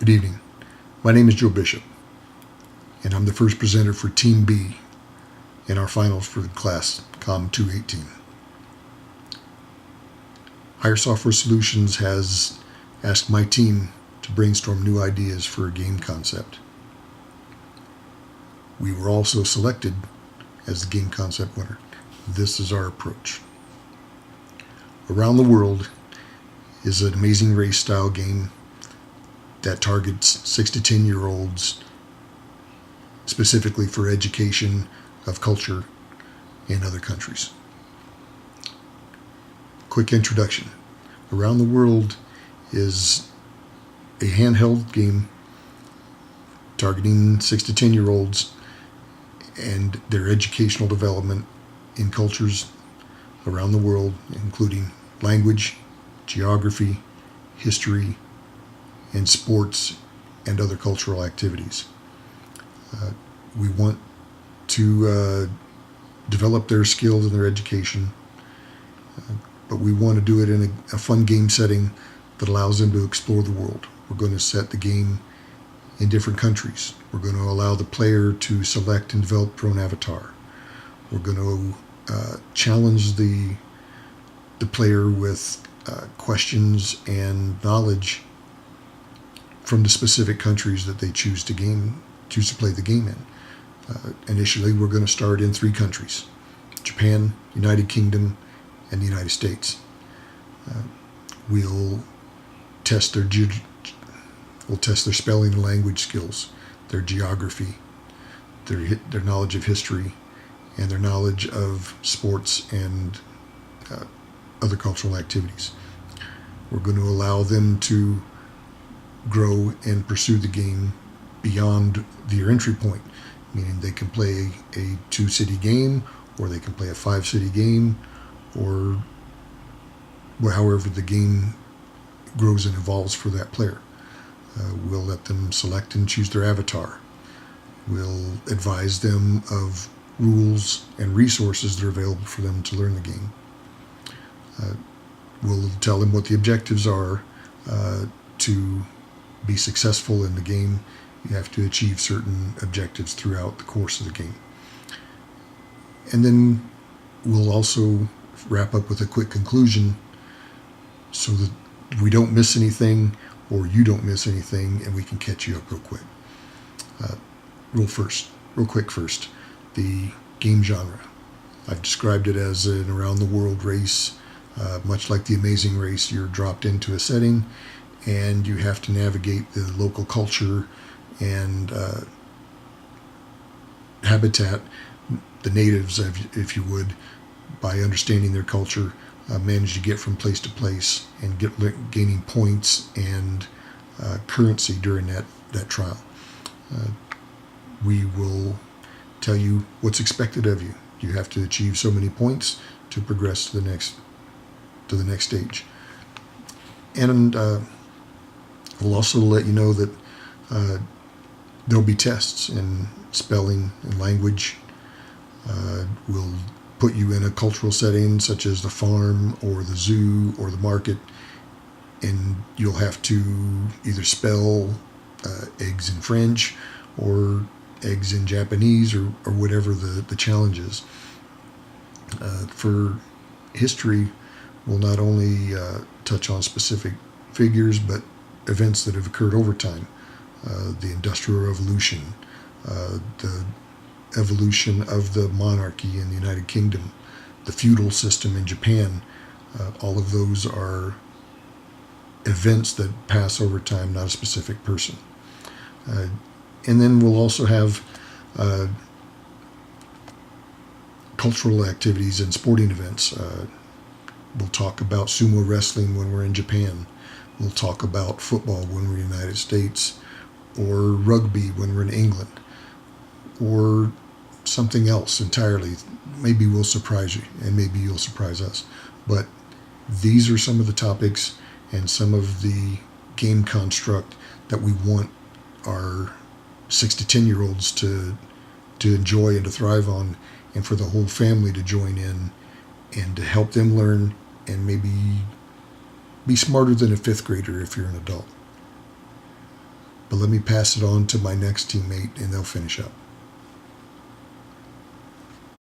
Good evening. My name is Joe Bishop, and I'm the first presenter for Team B in our finals for the class COM 218. Higher Software Solutions has asked my team to brainstorm new ideas for a game concept. We were also selected as the game concept winner. This is our approach. Around the World is an Amazing Race style game that targets 6 to 10-year-olds specifically for education of culture in other countries. Quick introduction. Around the World is a handheld game targeting 6 to 10-year-olds and their educational development in cultures around the world, including language, geography, history, and sports and other cultural activities. We want to develop their skills and their education, but we want to do it in a fun game setting that allows them to explore the world. We're going to set the game in different countries. We're going to allow the player to select and develop their own avatar. We're going to challenge the player with questions and knowledge from the specific countries that they choose to play the game in. Initially, we're going to start in 3 countries: Japan, United Kingdom, and the United States. We'll test their spelling and language skills, their geography, their knowledge of history, and their knowledge of sports and other cultural activities. We're going to allow them to grow and pursue the game beyond their entry point, meaning they can play a 2-city game, or they can play a 5-city game, or however the game grows and evolves for that player. We'll let them select and choose their avatar. We'll advise them of rules and resources that are available for them to learn the game. We'll tell them what the objectives are. To be successful in the game, you have to achieve certain objectives throughout the course of the game. And then we'll also wrap up with a quick conclusion so that we don't miss anything, or you don't miss anything, and we can catch you up real quick. Real quick first, the game genre. I've described it as an around-the-world race. Much like the Amazing Race, you're dropped into a setting and you have to navigate the local culture and habitat, the natives, if you would, by understanding their culture, manage to get from place to place and gaining points and currency during that trial. We will tell you what's expected of you. You have to achieve so many points to progress to the next stage. And we'll also let you know that there'll be tests in spelling and language. We'll put you in a cultural setting such as the farm or the zoo or the market, and you'll have to either spell eggs in French or eggs in Japanese, or whatever the challenge is. For history, we'll not only touch on specific figures, but events that have occurred over time. The Industrial Revolution, the evolution of the monarchy in the United Kingdom, the feudal system in Japan. All of those are events that pass over time, not a specific person. And then we'll also have cultural activities and sporting events. We'll talk about sumo wrestling when we're in Japan. We'll talk about football when we're in the United States, or rugby when we're in England, or something else entirely. Maybe we'll surprise you, and maybe you'll surprise us. But these are some of the topics and some of the game construct that we want our 6 to 10-year-olds to enjoy and to thrive on, and for the whole family to join in and to help them learn and maybe be smarter than a 5th grader if you're an adult. but let me pass it on to my next teammate and they'll finish up.